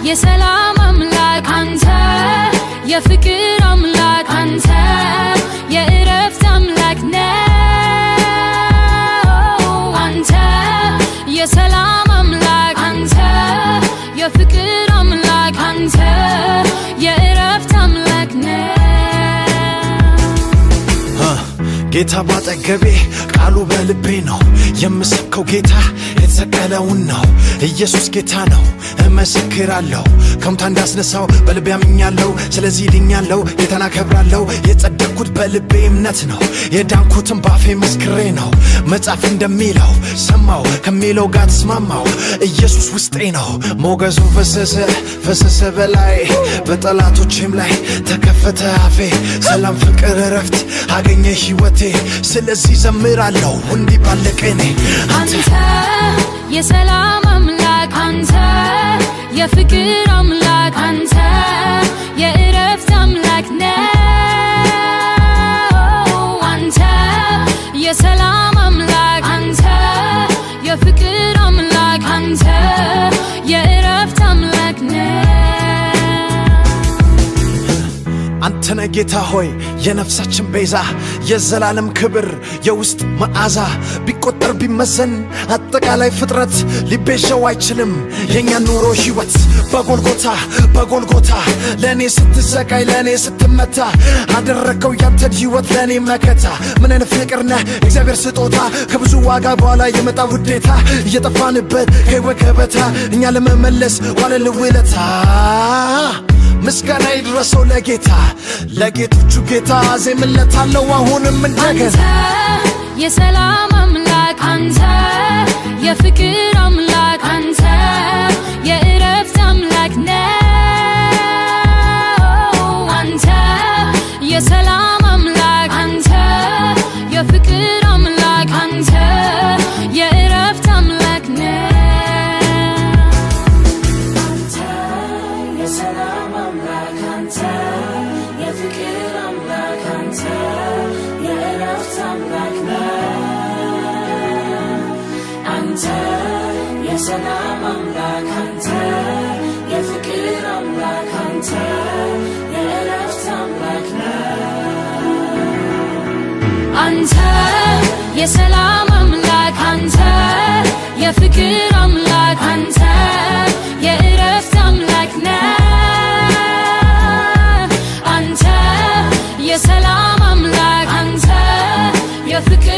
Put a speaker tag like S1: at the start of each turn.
S1: የሰላም አምላክ አንተ የፍቅር አምላክ አንተ የእረፍት አምላክ ነው አንተ የሰላም አምላክ አንተ የፍቅር አምላክ አንተ የእረፍት አምላክ ነው
S2: ጌታ ባጠገቤ ቃሉ በልቤ ነው የምሰብከው ጌታ የተሰቀለውን ነው ኢየሱስ ጌታ ነው እመሰክራለሁ ከሙታን እንዳስነሳው በልቤ አምኛለሁ ስለዚህ ድኛለሁ ጌታን አከብራለሁ የጸደቅኩት በልቤ እምነት ነው የዳንኩትም ባፌ መስክሬ ነው መጽሐፍ እንደሚለው ሰማው ከሚለው ጋር ተስማማው ኢየሱስ ውስጤ ነው ሞገሱ ፈሰሰ በላይ በጠላቶቼም ላይ ተከፈተ አፌ ሰላም ፍቅር እረፍት አገኘ ሕይወቴ ስለዚህ ዘምራለሁ እንዲህ ባለ ቅኔ
S1: አንተ የሰላም አምላክ አንተ የፍቅር አምላክ አንተ የእረፍት አምላክ ነው አንተ የሰላም አምላክ አንተ የፍቅር አምላክ አንተ የእረፍት አምላክ ነው
S2: አንተነ ጌታ ሆይ የነፍሳችን ቤዛ የዘላለም ክብር የውስጥ መዓዛ ቢቆጠር ቢመዘን አጠቃላይ ፍጥረት ሊቤዠው አይችልም የኛ ኑሮ ሕይወት በጎልጎታ ለኔ ስትሰቃይ ለኔ ስትመታ አደረከው ያንተን ሕይወት ለኔ መከታ ምን አይነት ፍቅር ነህ እግዚአብሔር ስጦታ ከብዙ ዋጋ በኋላ የመጣ ውዴታ እየጠፋንበት ከሕይወት ገበታ እኛ ለመመለስ ዋለል ውለታ ምስጋና ይድረሰው ለጌታ ለጌቶቹ ጌታ ዜምለታለው አሁንም እንደገና
S1: አንተ የሰላም አምላክ አንተ የፍቅር አምላክ አንተ የእረፍት አምላክ ነው አንተ የሰላም አምላክ አንተ የፍቅር አምላክ አንተ የእረፍት አምላክ ነው
S3: የሰላም አምላክ አንተ የፍቅር አምላክ አንተ የእረፍት አምላክ አንተ የሰላም አምላክ አንተ የፍቅር አምላክ አንተ የእረፍት አምላክ
S1: አንተ የሰላም አምላክ አንተ የፍቅር አምላክ አንተ የእረፍት አምላክ አንተ የሰላም አምላክ አንተ የፍቅር